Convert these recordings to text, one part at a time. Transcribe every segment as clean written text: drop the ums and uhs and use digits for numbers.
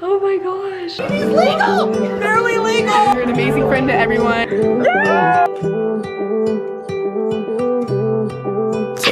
Oh my gosh. It's legal! Barely legal! You're an amazing friend to everyone.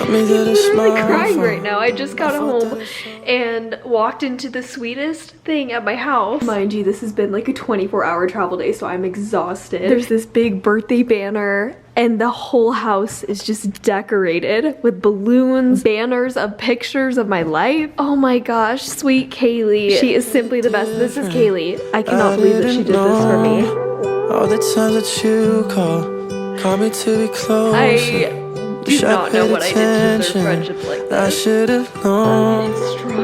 I'm literally crying right now. I just got home and walked into the sweetest thing at my house. Mind you, this has been like a 24-hour travel day, so I'm exhausted. There's this big birthday banner and the whole house is just decorated with balloons, banners of pictures of my life. Oh my gosh, sweet Kaylee. She is simply the best. This is Kaylee. I cannot believe that she did this for me. All the times that you call me to be close. I do not know what I did to deserve friendship like this. I should have known.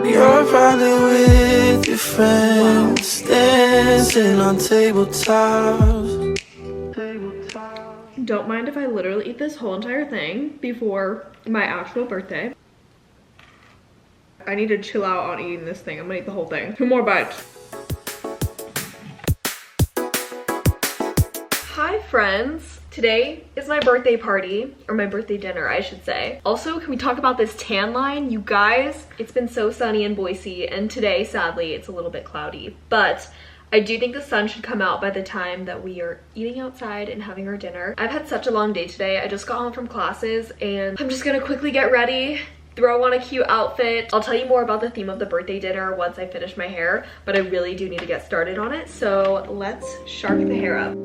You're probably with your friends, dancing on tabletops. Don't mind if I literally eat this whole entire thing before my actual birthday. I need to chill out on eating this thing. I'm gonna eat the whole thing. 2 more bites. Hi friends. Today is my birthday party, or my birthday dinner, I should say. Also, can we talk about this tan line? You guys, it's been so sunny in Boise, and today, sadly, it's a little bit cloudy. But I do think the sun should come out by the time that we are eating outside and having our dinner. I've had such a long day today. I just got home from classes, and I'm just gonna quickly get ready, throw on a cute outfit. I'll tell you more about the theme of the birthday dinner once I finish my hair, but I really do need to get started on it. So let's shark the hair up.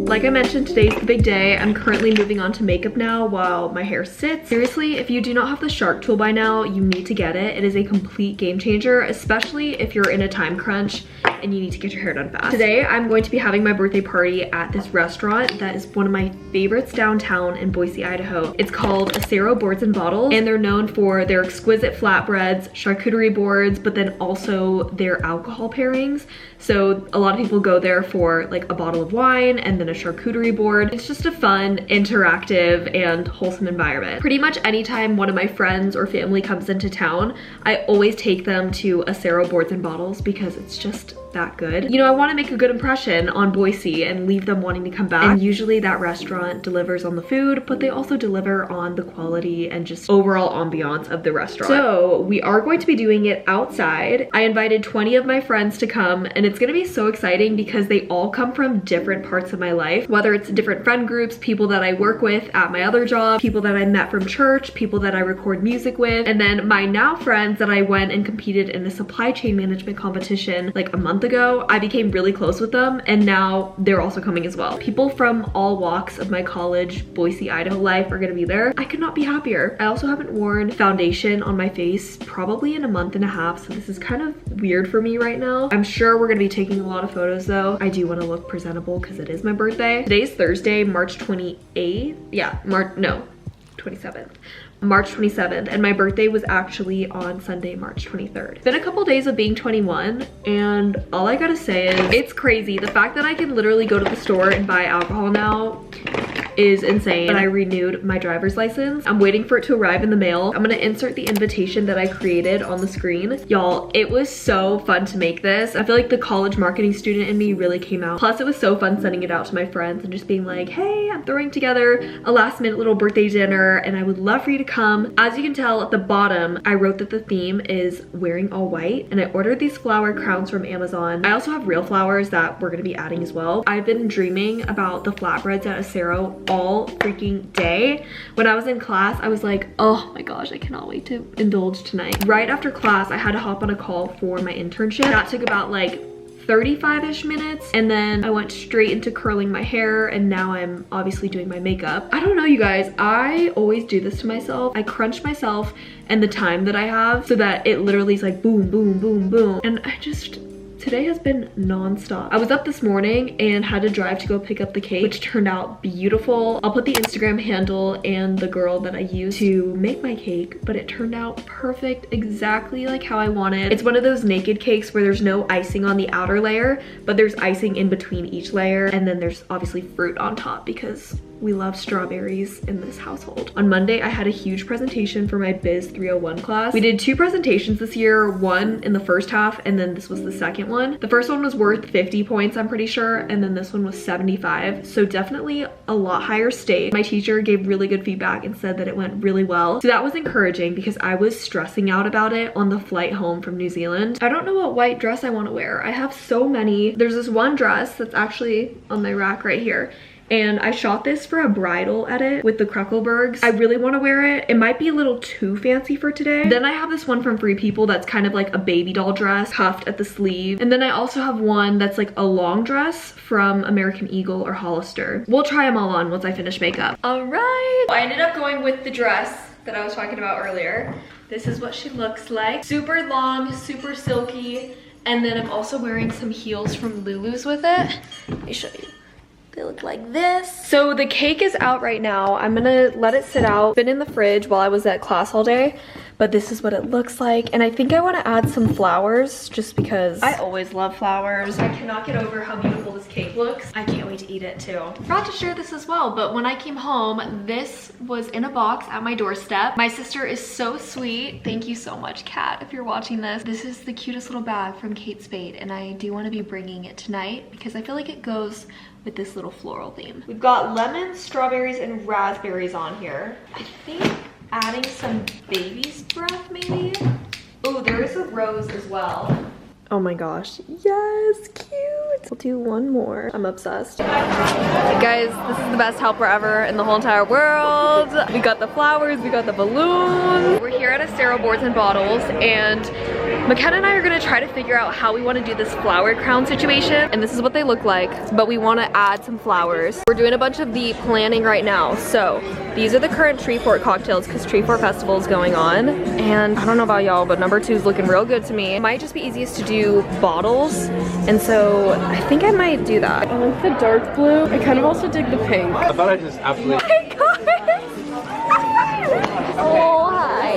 Like I mentioned, today's the big day. I'm currently moving on to makeup now while my hair sits. Seriously, if you do not have the Shark tool by now, you need to get it. It is a complete game changer, especially if you're in a time crunch and you need to get your hair done fast. Today, I'm going to be having my birthday party at this restaurant that is one of my favorites downtown in Boise, Idaho. It's called Caro Boards and Bottles, and they're known for their exquisite flatbreads, charcuterie boards, but then also their alcohol pairings. So a lot of people go there for like a bottle of wine and then a charcuterie board. It's just a fun, interactive, and wholesome environment. Pretty much anytime one of my friends or family comes into town, I always take them to a Caro Boards and Bottles because it's just that good. You know, I want to make a good impression on Boise and leave them wanting to come back. And usually that restaurant delivers on the food, but they also deliver on the quality and just overall ambiance of the restaurant. So we are going to be doing it outside. I invited 20 of my friends to come, and it's going to be so exciting because they all come from different parts of my life, whether it's different friend groups, people that I work with at my other job, people that I met from church, people that I record music with, and then my now friends that I went and competed in a supply chain management competition like a month ago. I became really close with them, and now they're also coming as well. People from all walks of my college, Boise, Idaho life are gonna be there. I could not be happier. I also haven't worn foundation on my face probably in a month and a half, so this is kind of weird for me right now. I'm sure we're gonna be taking a lot of photos though. I do want to look presentable because it is my birthday. Today's Thursday, March 28th. Yeah, no, 27th. March 27th, and my birthday was actually on Sunday, March 23rd. It's been a couple days of being 21, and all I gotta say is it's crazy. The fact that I can literally go to the store and buy alcohol now is insane. But I renewed my driver's license. I'm waiting for it to arrive in the mail. I'm gonna insert the invitation that I created on the screen. Y'all, it was so fun to make this. I feel like the college marketing student in me really came out. Plus, it was so fun sending it out to my friends and just being like, hey, I'm throwing together a last minute little birthday dinner and I would love for you to come. As you can tell at the bottom, I wrote that the theme is wearing all white, and I ordered these flower crowns from Amazon. I also have real flowers that we're gonna be adding as well. I've been dreaming about the flatbreads at Caro all freaking day. When I was in class, I was like, oh my gosh, I cannot wait to indulge tonight. Right after class, I had to hop on a call for my internship. That took about like 35-ish minutes, and then I went straight into curling my hair, and now I'm obviously doing my makeup. I don't know, you guys, I always do this to myself. I crunch myself and the time that I have so that it literally is like boom, boom, boom, boom, and today has been non-stop. I was up this morning and had to drive to go pick up the cake, which turned out beautiful. I'll put the Instagram handle and the girl that I used to make my cake, but it turned out perfect, exactly like how I wanted. It's one of those naked cakes where there's no icing on the outer layer, but there's icing in between each layer, and then there's obviously fruit on top because We love strawberries in this household. On Monday, I had a huge presentation for my Biz 301 class. We did 2 presentations this year, one in the first half, and then this was the second one. The first one was worth 50 points, I'm pretty sure, and then this one was 75, so definitely a lot higher stakes. My teacher gave really good feedback and said that it went really well. So that was encouraging because I was stressing out about it on the flight home from New Zealand. I don't know what white dress I want to wear. I have so many. There's this one dress that's actually on my rack right here. And I shot this for a bridal edit with the Kruckelbergs. I really want to wear it. It might be a little too fancy for today. Then I have this one from Free People that's kind of like a baby doll dress, cuffed at the sleeve. And then I also have one that's like a long dress from American Eagle or Hollister. We'll try them all on once I finish makeup. All right. I ended up going with the dress that I was talking about earlier. This is what she looks like. Super long, super silky. And then I'm also wearing some heels from Lulu's with it. Let me show you. They look like this. So the cake is out right now. I'm gonna let it sit out. Been in the fridge while I was at class all day, but this is what it looks like. And I think I want to add some flowers just because I always love flowers. I cannot get over how beautiful this cake looks. I can't wait to eat it too. Forgot to share this as well, but when I came home, this was in a box at my doorstep. My sister is so sweet. Thank you so much, Kat, if you're watching this. This is the cutest little bag from Kate Spade, and I do want to be bringing it tonight because I feel like it goes with this little floral theme. We've got lemons, strawberries, and raspberries on here. I think adding some baby's breath maybe. Oh, there is a rose as well. Oh my gosh, yes, cute. I'll do one more. I'm obsessed. Guys, this is the best helper ever in the whole entire world. We got the flowers, we got the balloons. We're here at Estero Boards and Bottles, and McKenna and I are gonna try to figure out how we wanna do this flower crown situation. And this is what they look like, but we wanna add some flowers. We're doing a bunch of the planning right now. So these are the current Treefort cocktails because Treefort Festival is going on. And I don't know about y'all, but number 2 is looking real good to me. It might just be easiest to do bottles, and so I think I might do that. I like the dark blue. I kind of also dig the pink. I thought I just absolutely. Oh my god! Oh, hi.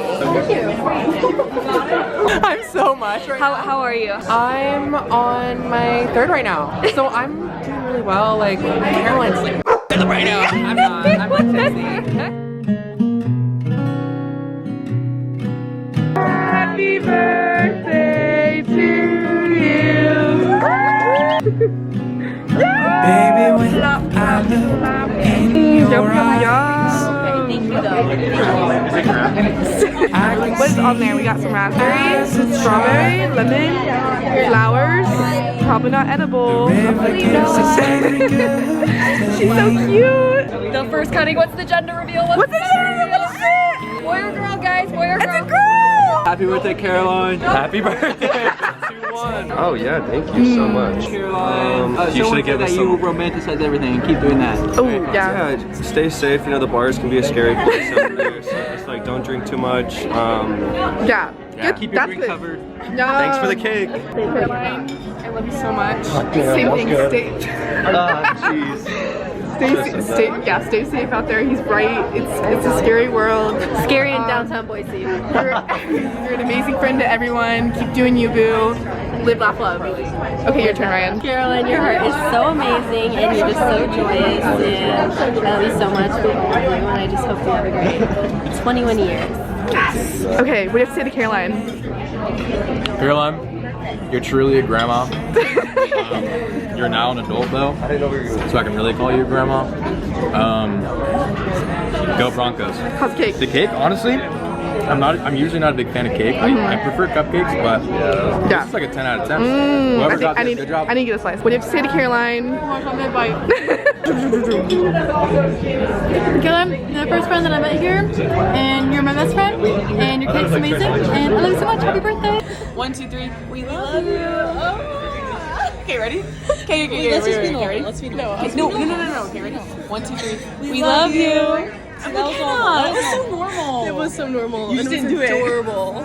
I'm so much right now. How are you? I'm on my 3rd right now, so I'm doing really well. Like Caroline's like right now. I'm not. I'm tipsy. Happy birthday to you. Baby, when I look in your eyes, What is on there? We got some raspberries, strawberry, lemon, flowers. Probably not edible. She's so cute. The first cutting. What's the gender reveal? What's the gender reveal? Boy or girl, guys? Boy or girl? It's a girl. Happy birthday, Caroline. Happy birthday. 2-1. Oh yeah, thank you so much. Caroline, You should give that us you some. romanticize everything and keep doing that. Oh yeah. Yeah, stay safe. You know the bars can be a scary place out there, so just like don't drink too much. Yeah. Good. Keep your That's drink good. covered. No. Thanks for the cake. Caroline, I love you so much. Same thing. Stay safe out there. He's right. It's a scary world. Scary in downtown Boise. You're an amazing friend to everyone. Keep doing you, boo. Live, laugh, love. Okay, your turn, Ryan. Caroline, your heart is so amazing and you're just so joyous, and I love you so much for all of you, and I just hope you have a great 21 years. Yes. Okay, what do you have to say to Caroline? Caroline, you're truly a grandma. You're now an adult though, so I can really call you grandma. Go Broncos. How's the cake? The cake, honestly, I'm usually not a big fan of cake. I prefer cupcakes, but Yeah. it's like a 10 out of 10. Whoever got I this, need good job. to get a slice. What do you have to say to Caroline? Caroline, you're the first friend that I met here, and you're my best friend, and your cake's amazing, and I love you so much. Happy birthday. 1, 2, 3. We love you. Okay, ready? Okay, let's just be normal. Let's be normal. No. Okay, ready? 1, 2, 3. We love you. That was so normal. It was so normal. You just didn't do it. Adorable.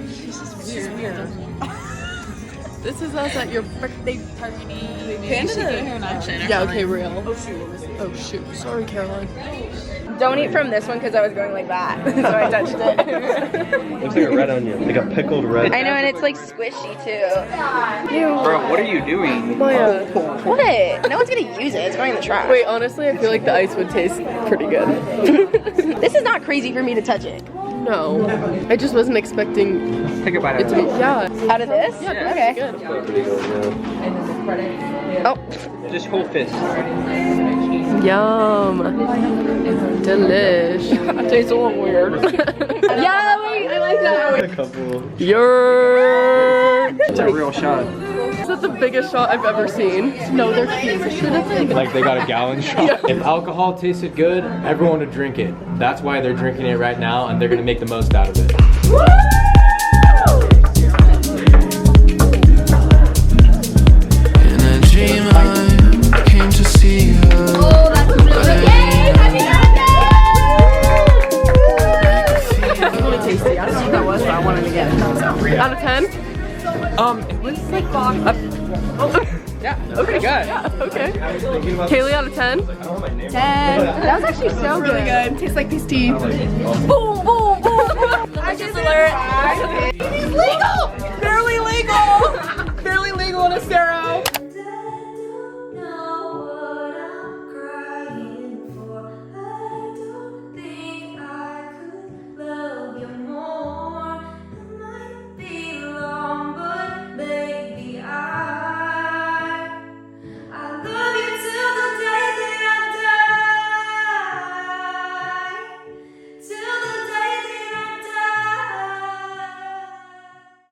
She's weird. This is us at your birthday party. Canada. Yeah, okay, real. Oh shoot. Sorry, Caroline. Don't eat from this one because I was going like that, so I touched it. Looks like a red onion, like a pickled red. I know, and it's like squishy too. Bro, what are you doing? Maya. What? No one's gonna use it. It's going in the trash. Wait, honestly, I feel like the ice would taste pretty good. This is not crazy for me to touch it. No, I just wasn't expecting Take a bite it out to of be. it. Yeah. Out of this? Yeah. Okay. Good. Pretty good, yeah. Oh. Just whole fist. Yum. Delish. Tastes a little weird. Yeah, wait, I like that. A couple. It's a real shot. Is that the biggest shot I've ever seen? No, they're cute. Like they got a gallon shot. If alcohol tasted good, everyone would drink it. That's why they're drinking it right now, and they're gonna make the most out of it. In a dream I came to see her. Oh, that's really yay! Happy birthday! Really tasty. I don't know what that was, but I wanted to get it. Out of 10? It was like Yeah. Okay. Good. Yeah. Okay. Kaylee, out of 10? 10. That was actually so Really good. Tastes like these teeth. Boom, boom, boom. Purchase alert. Legal! Barely legal! Barely legal in a Sarah!